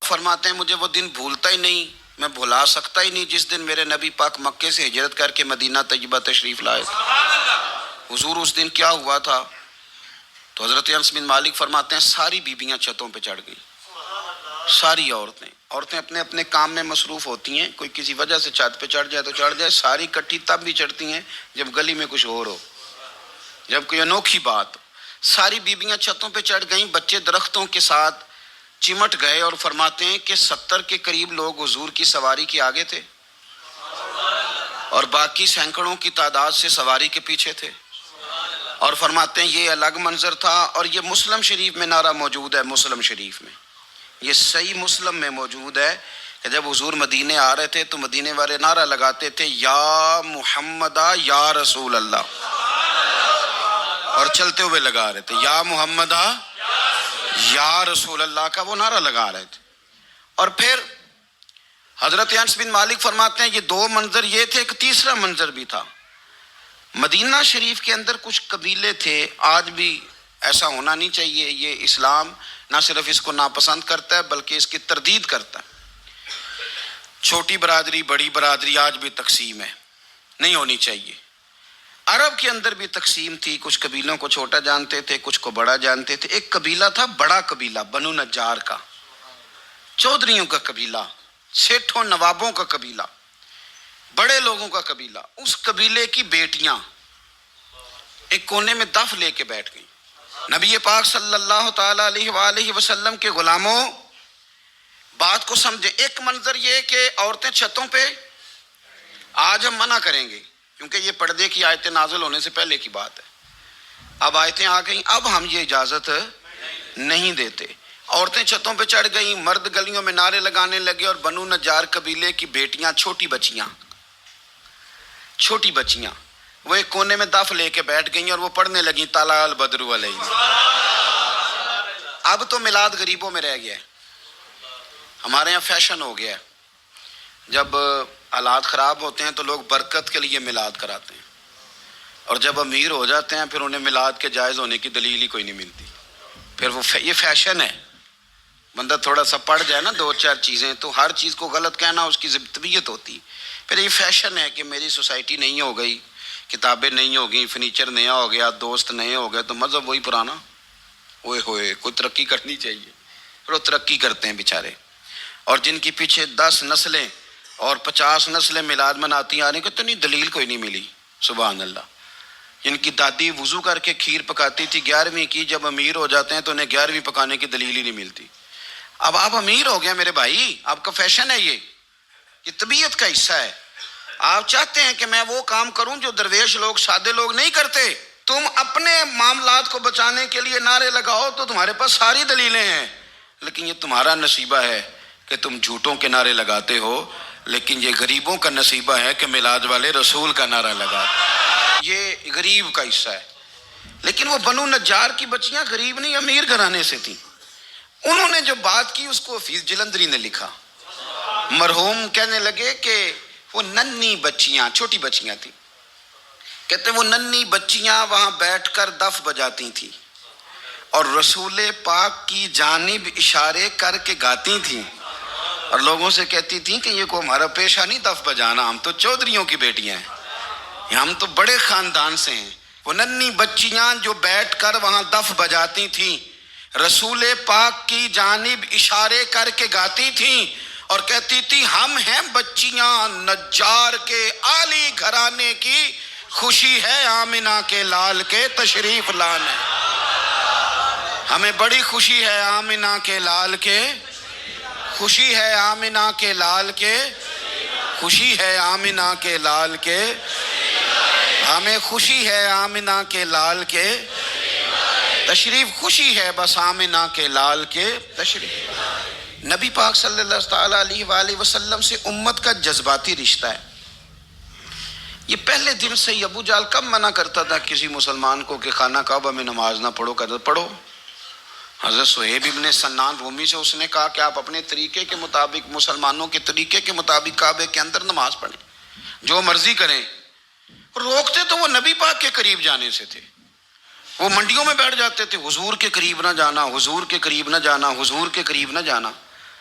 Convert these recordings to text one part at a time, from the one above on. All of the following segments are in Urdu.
فرماتے ہیں مجھے وہ دن بھولتا ہی نہیں، میں بھلا سکتا ہی نہیں جس دن میرے نبی پاک مکے سے ہجرت کر کے مدینہ طیبہ تشریف لائے تھے۔ حضور اس دن کیا ہوا تھا؟ تو حضرت انس بن مالک فرماتے ہیں ساری بیبیاں چھتوں پہ چڑھ گئیں، ساری عورتیں اپنے اپنے کام میں مصروف ہوتی ہیں، کوئی کسی وجہ سے چھت پہ چڑھ جائے تو چڑھ جائے، ساری کٹھی تب بھی چڑھتی ہیں جب گلی میں کچھ اور ہو، جب کوئی انوکھی بات ہو۔ ساری بیبیاں چھتوں پہ چڑھ گئیں، بچے درختوں کے ساتھ چمٹ گئے، اور فرماتے ہیں کہ 70 کے قریب لوگ حضور کی سواری کے آگے تھے اور باقی سینکڑوں کی تعداد سے سواری کے پیچھے تھے، اور فرماتے ہیں یہ الگ منظر تھا۔ اور یہ مسلم شریف میں نعرہ موجود ہے، مسلم شریف میں، یہ صحیح مسلم میں موجود ہے کہ جب حضور مدینے آ رہے تھے تو مدینے والے نعرہ لگاتے تھے یا محمدہ یا رسول اللہ، اور چلتے ہوئے لگا رہے تھے یا محمدہ یا رسول اللہ کا وہ نعرہ لگا رہے تھے۔ اور پھر حضرت انس بن مالک فرماتے ہیں یہ دو منظر یہ تھے، ایک تیسرا منظر بھی تھا۔ مدینہ شریف کے اندر کچھ قبیلے تھے، آج بھی ایسا ہونا نہیں چاہیے، یہ اسلام نہ صرف اس کو ناپسند کرتا ہے بلکہ اس کی تردید کرتا ہے۔ چھوٹی برادری بڑی برادری آج بھی تقسیم ہے، نہیں ہونی چاہیے۔ عرب کے اندر بھی تقسیم تھی، کچھ قبیلوں کو چھوٹا جانتے تھے، کچھ کو بڑا جانتے تھے۔ ایک قبیلہ تھا بڑا قبیلہ، بنو نجار کا، چودھریوں کا قبیلہ، سیٹھوں نوابوں کا قبیلہ، بڑے لوگوں کا قبیلہ۔ اس قبیلے کی بیٹیاں ایک کونے میں دف لے کے بیٹھ گئیں۔ نبی پاک صلی اللہ تعالی علیہ وآلہ وسلم کے غلاموں بات کو سمجھیں۔ ایک منظر یہ کہ عورتیں چھتوں پہ، آج ہم منع کریں گے کیونکہ یہ پردے کی آیتیں نازل ہونے سے پہلے کی بات ہے، اب آیتیں آ گئیں، اب ہم یہ اجازت نہیں دیتے۔ عورتیں چھتوں پہ چڑھ گئیں، مرد گلیوں میں نعرے لگانے لگے، اور بنو نجار قبیلے کی بیٹیاں، چھوٹی بچیاں وہ ایک کونے میں دف لے کے بیٹھ گئیں اور وہ پڑھنے لگیں طلع البدر علیہ۔ اب تو میلاد غریبوں میں رہ گیا ہے، ہمارے یہاں فیشن ہو گیا ہے، جب حالات خراب ہوتے ہیں تو لوگ برکت کے لیے میلاد کراتے ہیں، اور جب امیر ہو جاتے ہیں پھر انہیں میلاد کے جائز ہونے کی دلیل ہی کوئی نہیں ملتی، پھر وہ یہ فیشن ہے۔ بندہ تھوڑا سا پڑھ جائے نا دو چار چیزیں تو ہر چیز کو غلط کہنا اس کی طبیعت ہوتی، پھر یہ فیشن ہے کہ میری سوسائٹی نہیں ہو گئی، کتابیں نہیں ہو گئیں، فرنیچر نیا ہو گیا، دوست نئے ہو گئے تو مذہب وہی پرانا۔ اوئے ہوئے، کوئی ترقی کرنی چاہیے، پھر وہ ترقی کرتے ہیں بیچارے، اور جن کی پیچھے 10 نسلیں اور 50 نسلیں میلاد مناتی آ رہی کہ اتنی دلیل کوئی نہیں ملی۔ سبحان اللہ۔ ان کی دادی وضو کر کے کھیر پکاتی تھی 11ویں کی، جب امیر ہو جاتے ہیں تو انہیں 11ویں پکانے کی دلیل ہی نہیں ملتی۔ اب آپ امیر ہو گئے میرے بھائی، آپ کا فیشن ہے، یہ طبیعت کا حصہ ہے۔ آپ چاہتے ہیں کہ میں وہ کام کروں جو درویش لوگ، سادے لوگ نہیں کرتے۔ تم اپنے معاملات کو بچانے کے لیے نعرے لگاؤ تو تمہارے پاس ساری دلیلیں ہیں، لیکن یہ تمہارا نصیبہ ہے کہ تم جھوٹوں کے نعرے لگاتے ہو، لیکن یہ غریبوں کا نصیبہ ہے کہ میلاد والے رسول کا نعرہ لگاتے، یہ غریب کا حصہ ہے۔ لیکن وہ بنو نجار کی بچیاں غریب نہیں، امیر گھرانے سے تھیں۔ انہوں نے جو بات کی اس کو حفیظ جلندری نے لکھا۔ مرحوم کہنے لگے کہ وہ ننھی بچیاں، چھوٹی بچیاں تھیں، کہتے وہ ننھی بچیاں وہاں بیٹھ کر دف بجاتی تھیں اور رسول پاک کی جانب اشارے کر کے گاتی تھیں، اور لوگوں سے کہتی تھیں کہ یہ کوئی ہمارا پیشہ نہیں دف بجانا، ہم تو چودھریوں کی بیٹیاں ہیں، ہم تو بڑے خاندان سے ہیں۔ وہ ننھی بچیاں جو بیٹھ کر وہاں دف بجاتی تھیں، رسول پاک کی جانب اشارے کر کے گاتی تھیں اور کہتی تھی ہم ہیں بچیاں نجار کے عالی گھرانے کی، خوشی ہے آمنہ کے لال کے تشریف لانے، ہمیں بڑی خوشی ہے آمنہ کے لال کے، خوشی ہے آمنہ کے لال کے، خوشی ہے آمنہ کے لال کے، ہمیں خوشی ہے آمنہ کے لال کے تشریف، خوشی ہے بس آمنہ کے لال کے تشریف۔ نبی پاک صلی اللہ تعالیٰ علیہ وآلہ وسلم سے امت کا جذباتی رشتہ ہے۔ یہ پہلے دن سے ہی ابو جہل کب منع کرتا تھا کسی مسلمان کو کہ خانہ کعبہ میں نماز نہ پڑھو، کہتا پڑھو۔ حضرت صہیب ابن سنان رومی سے اس نے کہا کہ آپ اپنے طریقے کے مطابق، مسلمانوں کے طریقے کے مطابق کعبے کے اندر نماز پڑھیں، جو مرضی کریں۔ روکتے تو وہ نبی پاک کے قریب جانے سے تھے، وہ منڈیوں میں بیٹھ جاتے تھے، حضور کے قریب نہ جانا، حضور کے قریب نہ جانا، حضور کے قریب نہ جانا۔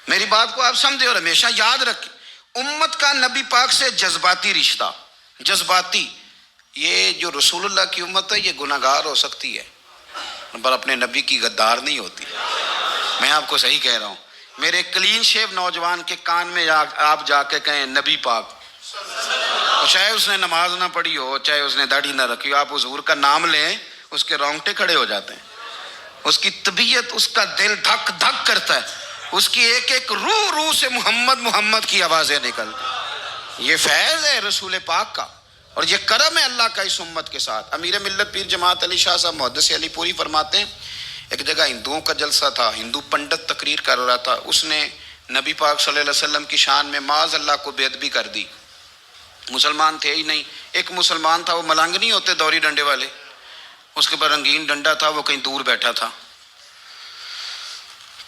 میری بات کو آپ سمجھے اور ہمیشہ یاد رکھیں، امت کا نبی پاک سے جذباتی رشتہ، جذباتی، یہ جو رسول اللہ کی امت ہے یہ گناہ گار ہو سکتی ہے پر اپنے نبی کی غدار نہیں ہوتی۔ میں آپ کو صحیح کہہ رہا ہوں، میرے کلین شیو نوجوان کے کان میں آپ جا کے کہیں نبی پاک، چاہے اس نے نماز نہ پڑھی ہو، چاہے اس نے داڑھی نہ رکھی ہو، آپ حضور کا نام لیں اس کے رونگٹے کھڑے ہو جاتے ہیں، اس کی طبیعت، اس کا دل دھک دھک کرتا ہے، اس کی ایک ایک روح سے محمد محمد کی آوازیں نکلتی۔ یہ فیض ہے رسول پاک کا اور یہ کرم ہے اللہ کا اس امت کے ساتھ۔ امیر ملت پیر جماعت علی شاہ صاحب محدث علی پوری فرماتے ہیں، ایک جگہ ہندوؤں کا جلسہ تھا، ہندو پنڈت تقریر کر رہا تھا، اس نے نبی پاک صلی اللہ علیہ وسلم کی شان میں معاذ اللہ کو بے ادبی کر دی۔ مسلمان تھے ہی نہیں، ایک مسلمان تھا، وہ ملنگ نہیں ہوتے دوری ڈنڈے والے، اس کے پر رنگین ڈنڈا تھا، وہ کہیں دور بیٹھا تھا،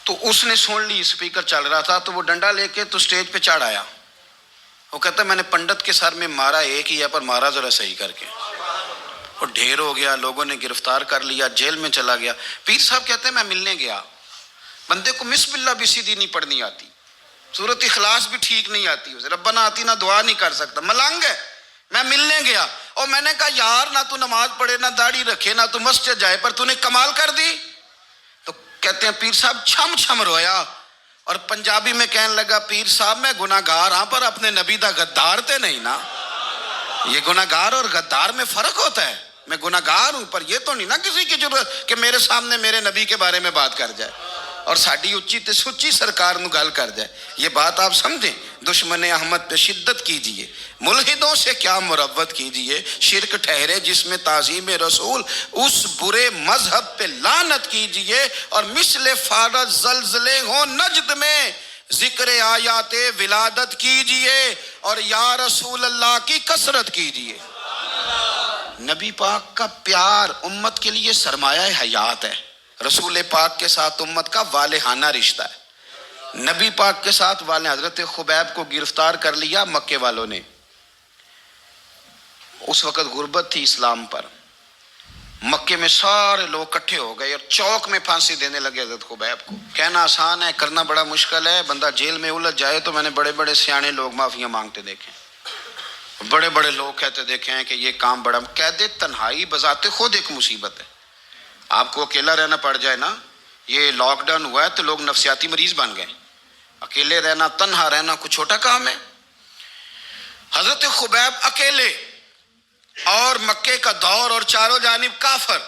تو اس نے سن لی، اسپیکر چل رہا تھا، تو وہ ڈنڈا لے کے تو سٹیج پہ چڑھ آیا، وہ کہتا ہے میں نے پنڈت کے سر میں مارا ایک ہی ہے پر مارا ذرا صحیح کر کے، اور ڈھیر ہو گیا، لوگوں نے گرفتار کر لیا، جیل میں چلا گیا۔ پیر صاحب کہتے ہیں میں ملنے گیا، بندے کو بسم اللہ بھی سیدھی نہیں پڑھنی آتی، سورۃ اخلاص بھی ٹھیک نہیں آتی، اسے ربنا آتینا دعا نہیں کر سکتا، ملنگ ہے۔ میں ملنے گیا اور میں نے کہا یار نہ تو نماز پڑھے، نہ داڑھی رکھے، نہ تو مسجد جائے، پر تو نے کمال کر دی۔ تو کہتے ہیں پیر صاحب چھم چھم رویا اور پنجابی میں کہنے لگا پیر صاحب میں گناہ گار ہاں پر اپنے نبی دا غدار تے نہیں نا۔ یہ گناہ گار اور غدار میں فرق ہوتا ہے، میں گناہ گار ہوں پر یہ تو نہیں نا کسی کی ضرورت کہ میرے سامنے میرے نبی کے بارے میں بات کر جائے اور ساڈی اچھی تے سچی سرکار نو گل کر جائے۔ یہ بات آپ سمجھیں، دشمن احمد پہ شدت کیجئے، ملحدوں سے کیا مروت کیجئے، شرک ٹھہرے جس میں تعظیم رسول، اس برے مذہب پہ لعنت کیجئے، اور مثل فارض زلزلے ہوں نجد میں ذکر آیات ولادت کیجئے، اور یا رسول اللہ کی کثرت کیجئے۔ نبی پاک کا پیار امت کے لیے سرمایہ حیات ہے، رسول پاک کے ساتھ امت کا والہانہ رشتہ ہے۔ نبی پاک کے ساتھ والے، حضرت خبیب کو گرفتار کر لیا مکے والوں نے، اس وقت غربت تھی اسلام پر، مکے میں سارے لوگ کٹھے ہو گئے اور چوک میں پھانسی دینے لگے حضرت خبیب کو۔ کہنا آسان ہے، کرنا بڑا مشکل ہے، بندہ جیل میں الجھ جائے تو میں نے بڑے بڑے سیانے لوگ معافیاں مانگتے دیکھے، بڑے بڑے لوگ کہتے دیکھے ہیں کہ یہ کام بڑا، قید تنہائی بذات خود ایک مصیبت ہے۔ آپ کو اکیلا رہنا پڑ جائے نا، یہ لاک ڈاؤن ہوا ہے تو لوگ نفسیاتی مریض بن گئے، اکیلے رہنا، تنہا رہنا کوئی چھوٹا کام ہے۔ حضرت خبیب اکیلے اور مکے کا دور اور چاروں جانب کافر،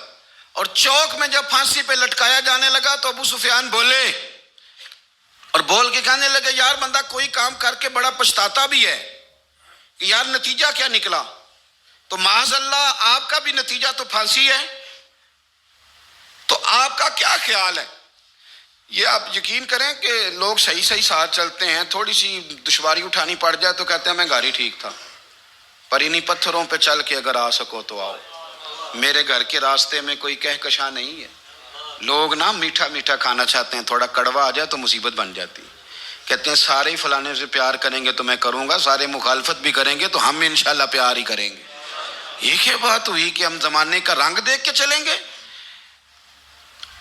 اور چوک میں جب پھانسی پہ لٹکایا جانے لگا تو ابو سفیان بولے اور بول کے کہنے لگے یار بندہ کوئی کام کر کے بڑا پچھتاتا بھی ہے کہ یار نتیجہ کیا نکلا، تو معاذ اللہ آپ کا بھی نتیجہ تو پھانسی ہے، تو آپ کا کیا خیال ہے؟ یہ آپ یقین کریں کہ لوگ صحیح صحیح ساتھ چلتے ہیں، تھوڑی سی دشواری اٹھانی پڑ جائے تو کہتے ہیں میں گھر ہی ٹھیک تھا، پر انہی پتھروں پہ چل کے اگر آ سکو تو آؤ۔ میرے گھر کے راستے میں کوئی کہکشاں نہیں ہے، لوگ نا میٹھا میٹھا کھانا چاہتے ہیں، تھوڑا کڑوا آ جائے تو مصیبت بن جاتی، کہتے ہیں سارے فلانے سے پیار کریں گے تو میں کروں گا، سارے مخالفت بھی کریں گے تو ہم انشاءاللہ پیار ہی کریں گے۔ یہ کیا بات ہوئی کہ ہم زمانے کا رنگ دیکھ کے چلیں گے؟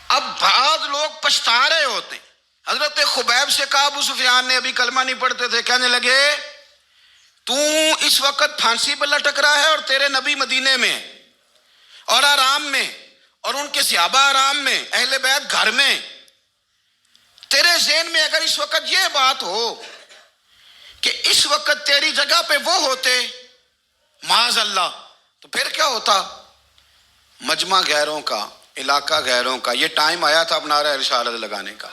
اب بعض لوگ پچھتا رہے ہوتے ہیں۔ حضرت خبیب سے کہا، ابو سفیان نے ابھی کلمہ نہیں پڑھتے تھے، کہنے لگے تو اس وقت پھانسی پہ لٹک رہا ہے اور تیرے نبی مدینے میں اور آرام میں، اور ان کے صحابہ آرام میں، اہل بیت گھر میں، تیرے ذہن میں اگر اس وقت یہ بات ہو کہ اس وقت تیری جگہ پہ وہ ہوتے معاذ اللہ، تو پھر کیا ہوتا؟ مجمع غیروں کا، علاقہ غیروں کا، یہ ٹائم آیا تھا اب نعرہ رسالت لگانے کا،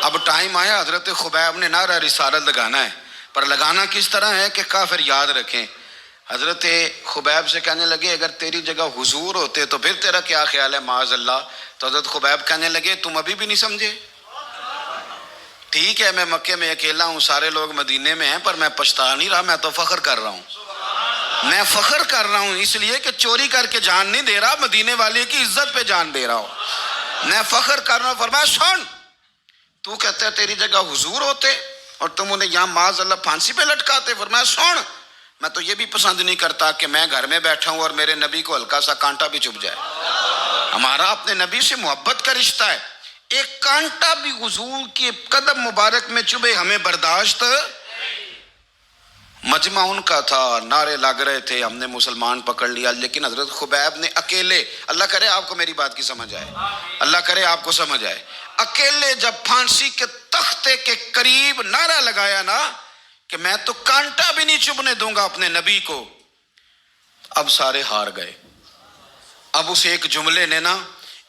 اب ٹائم آیا حضرت خبیب نے نعرہ رسالت لگانا ہے، پر لگانا کس طرح ہے کہ کافر یاد رکھیں۔ حضرت خبیب سے کہنے لگے اگر تیری جگہ حضور ہوتے تو پھر تیرا کیا خیال ہے معاذ اللہ؟ تو حضرت خبیب کہنے لگے تم ابھی بھی نہیں سمجھے؟ ٹھیک ہے میں مکے میں اکیلا ہوں، سارے لوگ مدینے میں ہیں، پر میں پچھتا نہیں رہا، میں تو فخر کر رہا ہوں، میں فخر کر رہا ہوں اس لیے کہ چوری کر کے جان نہیں دے رہا، مدینے والے کی عزت پہ جان دے رہا ہوں، میں فخر کر رہا ہوں۔ فرمایا سن، تو کہتا ہے تیری جگہ حضور ہوتے اور تم انہیں یہاں معاذ اللہ پھانسی پہ لٹکاتے۔ فرمایا سن، میں تو یہ بھی پسند نہیں کرتا کہ میں گھر میں بیٹھا ہوں اور میرے نبی کو ہلکا سا کانٹا بھی چبھ جائے، ہمارا اپنے نبی سے محبت کا رشتہ ہے، ایک کانٹا بھی حضور کے قدم مبارک میں چبھے ہمیں برداشت. مجمع ان کا تھا، نعرے لگ رہے تھے، ہم نے مسلمان پکڑ لیا، لیکن حضرت خبیب نے اکیلے، اللہ کرے آپ کو میری بات کی سمجھ آئے، اللہ کرے آپ کو سمجھ آئے، اکیلے جب پھانسی کے تختے کے قریب نعرہ لگایا نا کہ میں تو کانٹا بھی نہیں چبھنے دوں گا اپنے نبی کو، اب سارے ہار گئے. اب اس ایک جملے نے نا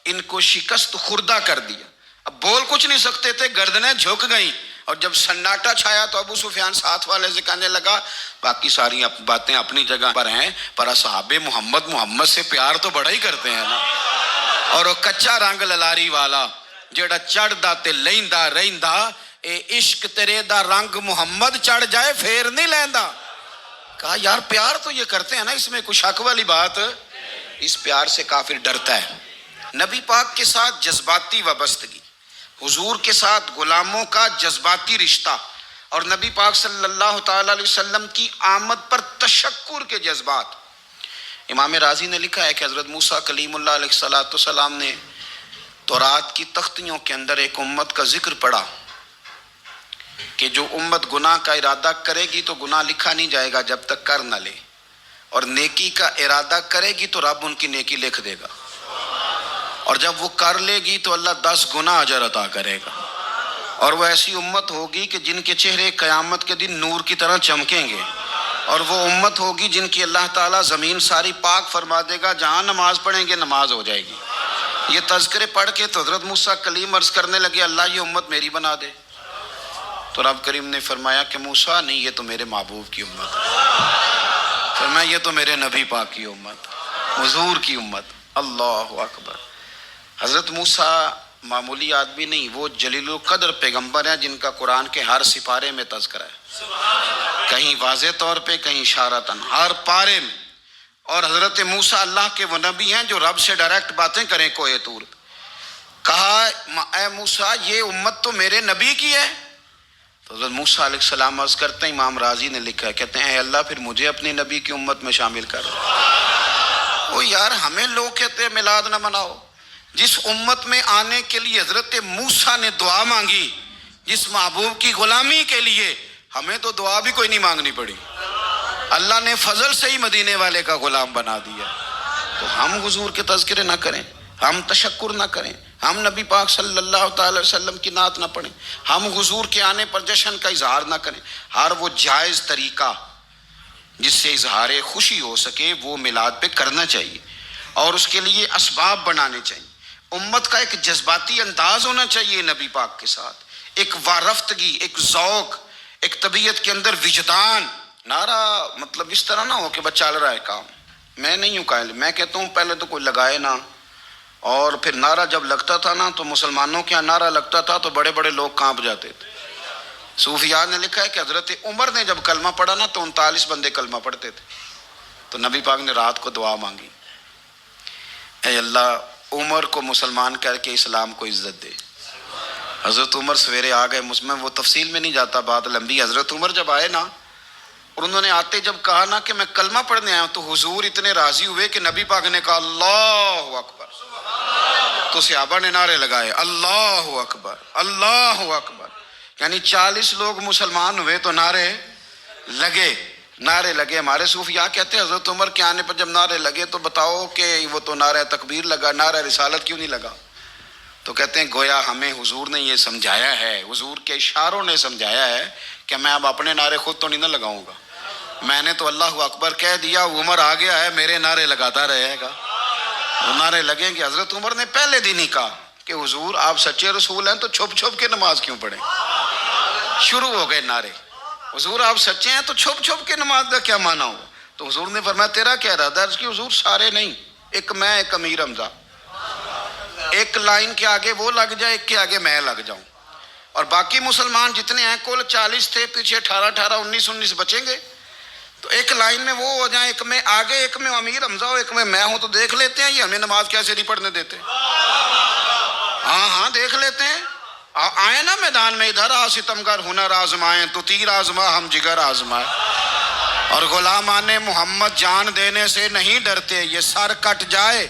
ان کو شکست خوردہ کر دیا. اب بول کچھ نہیں سکتے تھے، گردنیں جھک گئیں. اور جب سناٹا چھایا تو ابو سفیان ساتھ والے سے کہنے لگا باقی ساری باتیں اپنی جگہ پر ہیں، پر اصحاب محمد سے پیار تو بڑا ہی کرتے ہیں نا. اور وہ کچا رنگ للاری والا جیڑا چڑھ دا تے لیندا رہندا، اے عشق تیرے دا رنگ محمد چڑھ جائے پھر نہیں لیندا. کہا یار پیار تو یہ کرتے ہیں نا، اس میں کوئی شک والی بات؟ اس پیار سے کافر ڈرتا ہے. نبی پاک کے ساتھ جذباتی وابستگی، حضور کے ساتھ غلاموں کا جذباتی رشتہ، اور نبی پاک صلی اللہ تعالی علیہ وسلم کی آمد پر تشکر کے جذبات. امام رازی نے لکھا ہے کہ حضرت موسیٰ کلیم اللہ علیہ السلام نے تورات کی تختیوں کے اندر ایک امت کا ذکر پڑھا کہ جو امت گناہ کا ارادہ کرے گی تو گناہ لکھا نہیں جائے گا جب تک کر نہ لے، اور نیکی کا ارادہ کرے گی تو رب ان کی نیکی لکھ دے گا، اور جب وہ کر لے گی تو اللہ 10 گنا اجر عطا کرے گا. اور وہ ایسی امت ہوگی کہ جن کے چہرے قیامت کے دن نور کی طرح چمکیں گے، اور وہ امت ہوگی جن کی اللہ تعالیٰ زمین ساری پاک فرما دے گا، جہاں نماز پڑھیں گے نماز ہو جائے گی. یہ تذکرے پڑھ کے تو حضرت موسیٰ کلیم عرض کرنے لگے اللہ یہ امت میری بنا دے. تو رب کریم نے فرمایا کہ موسیٰ نہیں، یہ تو میرے محبوب کی امت ہے. فرمایا یہ تو میرے نبی پاک کی امت، حضور کی امت. اللہ اکبر. حضرت موسیٰ معمولی آدمی نہیں، وہ جلیل القدر پیغمبر ہیں جن کا قرآن کے ہر سپارے میں تذکرہ ہے، کہیں واضح طور پہ کہیں اشارتاً، ہر پارے میں. اور حضرت موسیٰ اللہ کے وہ نبی ہیں جو رب سے ڈائریکٹ باتیں کریں کوہ طور. کہا اے موسیٰ یہ امت تو میرے نبی کی ہے. تو حضرت موسیٰ علیہ السلام عرض کرتے ہیں، امام رازی نے لکھا ہے، کہتے ہیں اے اللہ پھر مجھے اپنی نبی کی امت میں شامل کر. وہ یار ہمیں لوگ کہتے ہیں میلاد نہ مناؤ. جس امت میں آنے کے لیے حضرت موسیٰ نے دعا مانگی، جس محبوب کی غلامی کے لیے، ہمیں تو دعا بھی کوئی نہیں مانگنی پڑی، اللہ نے فضل سے ہی مدینے والے کا غلام بنا دیا. تو ہم حضور کے تذکرے نہ کریں، ہم تشکر نہ کریں، ہم نبی پاک صلی اللہ تعالی وسلم کی نعت نہ پڑھیں، ہم حضور کے آنے پر جشن کا اظہار نہ کریں. ہر وہ جائز طریقہ جس سے اظہار خوشی ہو سکے وہ میلاد پہ کرنا چاہیے، اور اس کے لیے اسباب بنانے چاہیے. امت کا ایک جذباتی انداز ہونا چاہیے نبی پاک کے ساتھ، ایک وارفتگی، ایک ذوق، ایک طبیعت کے اندر وجدان. نعرہ مطلب اس طرح نہ ہو کہ بس چل رہا ہے کام. میں نہیں ہوں قائل، میں کہتا ہوں پہلے تو کوئی لگائے نہ، اور پھر نعرہ جب لگتا تھا نا تو مسلمانوں کے یہاں نعرہ لگتا تھا تو بڑے بڑے لوگ کانپ جاتے تھے. صوفیاء نے لکھا ہے کہ حضرت عمر نے جب کلمہ پڑھا نا تو 39 بندے کلمہ پڑھتے تھے. تو نبی پاک نے رات کو دعا مانگی، اے اللہ عمر کو مسلمان کر کے اسلام کو عزت دے. حضرت عمر سویرے آ گئے، میں وہ تفصیل میں نہیں جاتا، بات لمبی. حضرت عمر جب آئے نا اور انہوں نے آتے جب کہا نا کہ میں کلمہ پڑھنے آیا ہوں، تو حضور اتنے راضی ہوئے کہ نبی پاک نے کہا اللہ اکبر. تو صحابہ نے نعرے لگائے اللہ اکبر اللہ اکبر، یعنی 40 لوگ مسلمان ہوئے تو نعرے لگے. ہمارے صوفیاء کہتے ہیں حضرت عمر کے آنے پر جب نعرے لگے تو بتاؤ کہ وہ تو نعرہ تکبیر لگا، نعرہ رسالت کیوں نہیں لگا؟ تو کہتے ہیں گویا ہمیں حضور نے یہ سمجھایا ہے، حضور کے اشاروں نے سمجھایا ہے کہ میں اب اپنے نعرے خود تو نہیں نہ لگاؤں گا، میں نے تو اللہ اکبر کہہ دیا، عمر آ گیا ہے میرے نعرے لگاتا رہے گا. وہ نعرے لگیں گے. حضرت عمر نے پہلے دن ہی کہا کہ حضور آپ سچے رسول ہیں تو چھپ چھپ کے نماز کیوں پڑھیں؟ شروع ہو گئے نعرے. حضور آپ سچے ہیں تو چھپ چھپ کے نماز کا کیا معنی ہو؟ تو حضور نے فرمایا تیرا کیا ارادہ ہے؟ کہ حضور سارے نہیں، ایک میں، ایک امیر حمزہ، ایک لائن کے آگے وہ لگ جائے، ایک کے آگے میں لگ جاؤں، اور باقی مسلمان جتنے ہیں کل 40 تھے، پیچھے 18 19 بچیں گے، تو ایک لائن میں وہ ہو جائیں، ایک میں آگے، ایک میں امیر حمزہ ہو، ایک میں ہوں. تو دیکھ لیتے ہیں یہ ہمیں نماز کیسے نہیں پڑھنے دیتے. ہاں دیکھ لیتے ہیں. آئے نا میدان میں، ادھر آ ستمگر ہنر آزمائیں، تو تیر آزما ہم جگر آزمائیں. اور غلامان محمد جان دینے سے نہیں ڈرتے، یہ سر کٹ جائے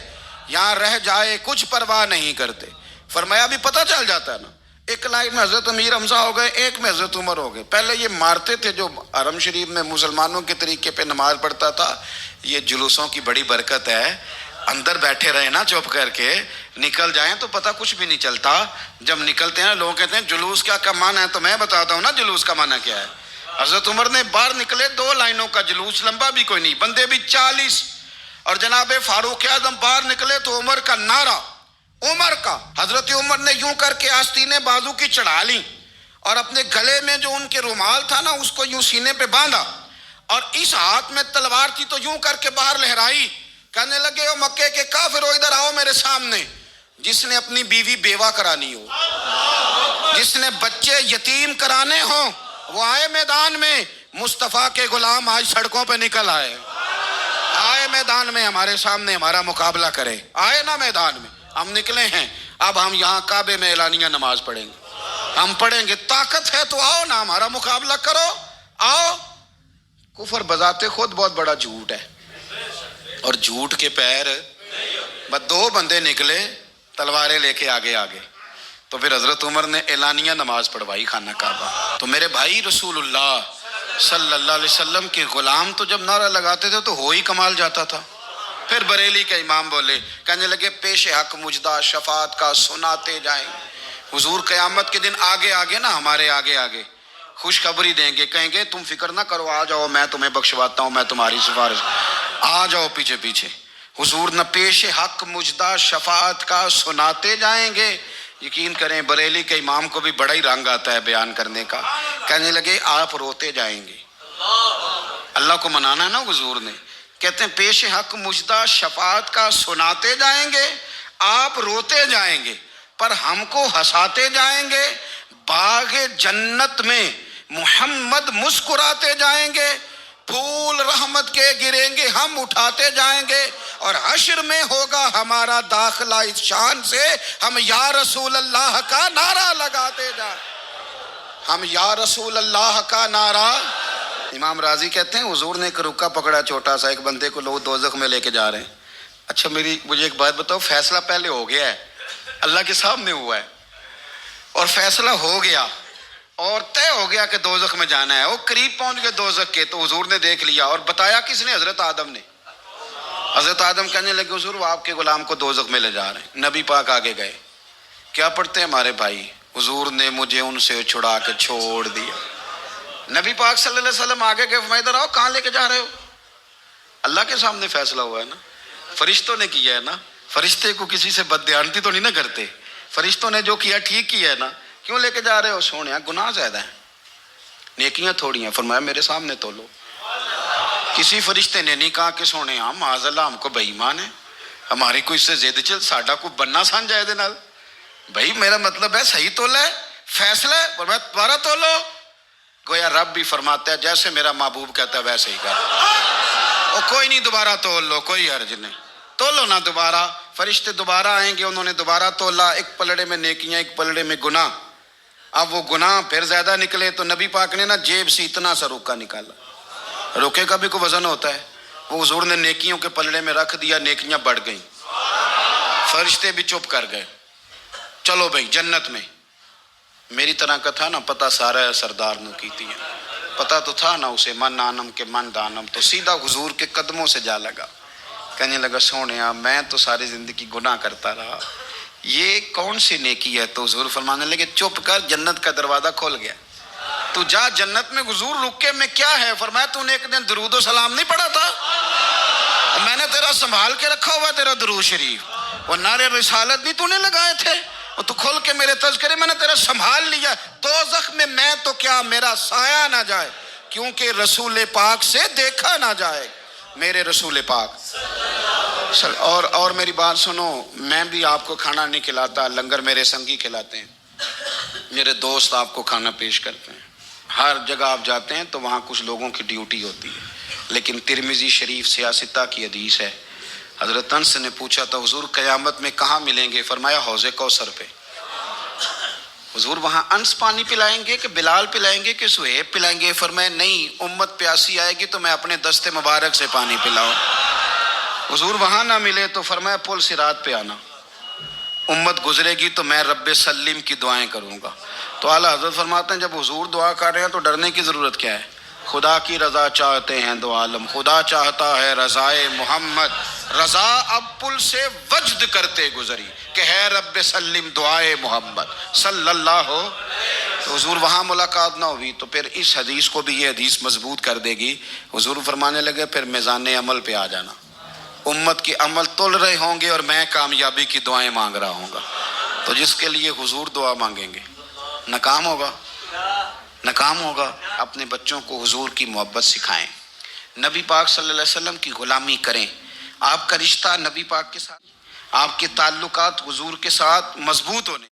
یا رہ جائے کچھ پرواہ نہیں کرتے. فرمایا بھی پتہ چل جاتا ہے نا، ایک لائن میں حضرت امیر حمزہ ہو گئے، ایک میں حضرت عمر ہو گئے. پہلے یہ مارتے تھے جو حرم شریف میں مسلمانوں کے طریقے پہ نماز پڑھتا تھا. یہ جلوسوں کی بڑی برکت ہے، اندر بیٹھے رہے نا چپ کر کے، نکل جائیں تو پتہ کچھ بھی نہیں چلتا. جب نکلتے ہیں لوگ کہتے ہیں جلوس کیا معنی ہے، تو میں بتاتا ہوں نا جلوس کا معنی کیا ہے. حضرت عمر نے باہر نکلے 2 لائنوں کا جلوس، لمبا بھی کوئی نہیں، بندے بھی 40. اور جناب فاروق اعظم باہر نکلے تو عمر کا نعرہ، عمر کا. حضرت عمر نے یوں کر کے آستینیں بازو کی چڑھا لی اور اپنے گلے میں جو ان کے رومال تھا نا اس کو یوں سینے پہ باندھا، اور اس ہاتھ میں تلوار تھی تو یوں کر کے باہر لہرائی. کہنے لگے او مکے کے کافرو ادھر آؤ میرے سامنے. جس نے اپنی بیوی بیوہ کرانی ہو، جس نے بچے یتیم کرانے ہوں، وہ آئے میدان میں. مصطفیٰ کے غلام آج سڑکوں پہ نکل آئے میدان میں ہمارے سامنے ہمارا مقابلہ کرے. آئے نا میدان میں، ہم نکلے ہیں. اب ہم یہاں کعبے میں اعلانیہ نماز پڑھیں گے، ہم پڑھیں گے. طاقت ہے تو آؤ نا ہمارا مقابلہ کرو، آؤ. کفر بذات خود بہت بڑا جھوٹ ہے، اور جھوٹ کے پیر بس 2 بندے نکلے تلواریں لے کے آگے. تو پھر حضرت عمر نے اعلانیہ نماز پڑھوائی خانہ کعبہ. تو میرے بھائی رسول اللہ صلی اللہ علیہ وسلم کے غلام تو جب نعرہ لگاتے تھے تو ہو ہی کمال جاتا تھا. پھر بریلی کے امام بولے، کہنے لگے پیش حق مجدہ شفاعت کا سناتے جائیں. حضور قیامت کے دن آگے نا ہمارے آگے خوشخبری دیں گے، کہیں گے تم فکر نہ کرو، آ جاؤ میں تمہیں بخشواتا ہوں، میں تمہاری سفارش، آ جاؤ پیچھے. حضور نہ پیش حق مجدہ شفاعت کا سناتے جائیں گے. یقین کریں بریلی کے امام کو بھی بڑا ہی رنگ آتا ہے بیان کرنے کا. کہنے لگے آپ روتے جائیں گے. اللہ کو منانا نا حضور نے. کہتے ہیں پیش حق مجدہ شفاعت کا سناتے جائیں گے، آپ روتے جائیں گے پر ہم کو ہنساتے جائیں گے. باغ جنت میں محمد مسکراتے جائیں گے، پھول رحمت کے گریں گے ہم اٹھاتے جائیں گے. اور حشر میں ہوگا ہمارا داخلہ اس شان سے، ہم یا رسول اللہ کا نعرہ لگاتے جائیں. ہم یا رسول اللہ کا نعرہ. امام راضی کہتے ہیں حضور نے ایک رکا پکڑا چھوٹا سا، ایک بندے کو لوگ دوزخ میں لے کے جا رہے ہیں. اچھا مجھے ایک بات بتاؤ، فیصلہ پہلے ہو گیا ہے، اللہ کے سامنے ہوا ہے، اور فیصلہ ہو گیا اور طے ہو گیا کہ دوزخ میں جانا ہے. وہ قریب پہنچ گئے دوزخ کے تو حضور نے دیکھ لیا. اور بتایا کس نے؟ حضرت آدم نے. حضرت آدم کہنے لگے حضور وہ آپ کے غلام کو دوزخ میں لے جا رہے ہیں. نبی پاک آگے گئے. کیا پڑھتے ہیں ہمارے بھائی؟ حضور نے مجھے ان سے چھڑا کے چھوڑ دیا. نبی پاک صلی اللہ علیہ وسلم آگے گئے، فرمایا ادھر آؤ، کہاں لے کے جا رہے ہو؟ اللہ کے سامنے فیصلہ ہوا ہے نا، فرشتوں نے کیا ہے نا. فرشتے کو کسی سے بددیانتی تو نہیں نہ کرتے، فرشتوں نے جو کیا ٹھیک کیا ہے نا. کیوں لے کے جا رہے ہو؟ سونے گناہ زیادہ ہیں، نیکیاں تھوڑی ہیں. فرمایا میرے سامنے تولو. کسی فرشتے نے نہیں کہا کہ سونے معاذ اللہ ہم کو بے ایمان ہے، ہماری کوئی اس سے زید چل ساڈا کو بننا سان جائے دے نال. بھائی میرا مطلب ہے صحیح تولا ہے، فیصلہ ہے. فرمایا دوبارہ تولو. گویا رب بھی فرماتا ہے جیسے میرا محبوب کہتا ہے ویسے ہی کر. اور کوئی نہیں دوبارہ تول لو، کوئی حرج نہیں، تولو نہ دوبارہ. فرشتے دوبارہ آئیں گے، انہوں نے دوبارہ تولا. ایک پلڑے میں نیکیاں، ایک پلڑے میں گناہ. اب وہ گناہ پھر زیادہ نکلے تو نبی پاک نے نا جیب سے اتنا سا روکا نکالا. روکے کا بھی کوئی وزن ہوتا ہے. وہ حضور نے نیکیوں کے پلڑے میں رکھ دیا، نیکیاں بڑھ گئیں. فرشتے بھی چپ کر گئے. چلو بھائی جنت میں. میری طرح کا تھا نا پتہ سارا ہے سردار نے کیتی ہے، پتہ تو تھا نا اسے من آنم کے من دانم. تو سیدھا حضور کے قدموں سے جا لگا. کہنے لگا سونیا میں تو ساری زندگی گناہ کرتا رہا، یہ کون سی نیکی ہے؟ تو حضور فرمانے لگے چپ کر، جنت کا دروازہ کھول گیا، تو جا جنت میں. حضور رکے میں کیا ہے؟ فرمایا تو نے ایک دن درود و سلام نہیں پڑھا تھا؟ میں نے تیرا سنبھال کے رکھا ہوا تیرا درود شریف. وہ نعرے رسالت بھی تو نے لگائے تھے، اور تو کھول کے میرے تذکرے میں نے تیرا سنبھال لیا. دوزخ میں تو کیا میرا سایہ نہ جائے، کیونکہ رسول پاک سے دیکھا نہ جائے. میرے رسول پاک. اور میری بات سنو، میں بھی آپ کو کھانا نہیں کھلاتا، لنگر میرے سنگی کھلاتے ہیں، میرے دوست آپ کو کھانا پیش کرتے ہیں. ہر جگہ آپ جاتے ہیں تو وہاں کچھ لوگوں کی ڈیوٹی ہوتی ہے. لیکن ترمذی شریف سیاستہ کی حدیث ہے. حضرت انس نے پوچھا تھا حضور قیامت میں کہاں ملیں گے؟ فرمایا حوض کوثر پہ. حضور وہاں انس پانی پلائیں گے کہ بلال پلائیں گے کہ سہیب پلائیں گے؟ فرمایا نہیں، امت پیاسی آئے گی تو میں اپنے دست مبارک سے پانی پلاؤں. حضور وہاں نہ ملے تو فرمایا پل صراط پہ آنا. امت گزرے گی تو میں رب سلم کی دعائیں کروں گا. تو اعلیٰ حضرت فرماتے ہیں جب حضور دعا کر رہے ہیں تو ڈرنے کی ضرورت کیا ہے؟ خدا کی رضا چاہتے ہیں دو عالم، خدا چاہتا ہے رضائے محمد، رضا اب پل سے وجد کرتے گزری کہ ہے رب سلم دعائے محمد صلی اللہ ہو. تو حضور وہاں ملاقات نہ ہوئی تو پھر اس حدیث کو بھی یہ حدیث مضبوط کر دے گی. حضور فرمانے لگے پھر میزان عمل پہ آ جانا، امت کے عمل تول رہے ہوں گے اور میں کامیابی کی دعائیں مانگ رہا ہوں گا. تو جس کے لیے حضور دعا مانگیں گے ناکام ہوگا، ناکام ہوگا. اپنے بچوں کو حضور کی محبت سکھائیں، نبی پاک صلی اللہ علیہ وسلم کی غلامی کریں. آپ کا رشتہ نبی پاک کے ساتھ، آپ کے تعلقات حضور کے ساتھ مضبوط ہونے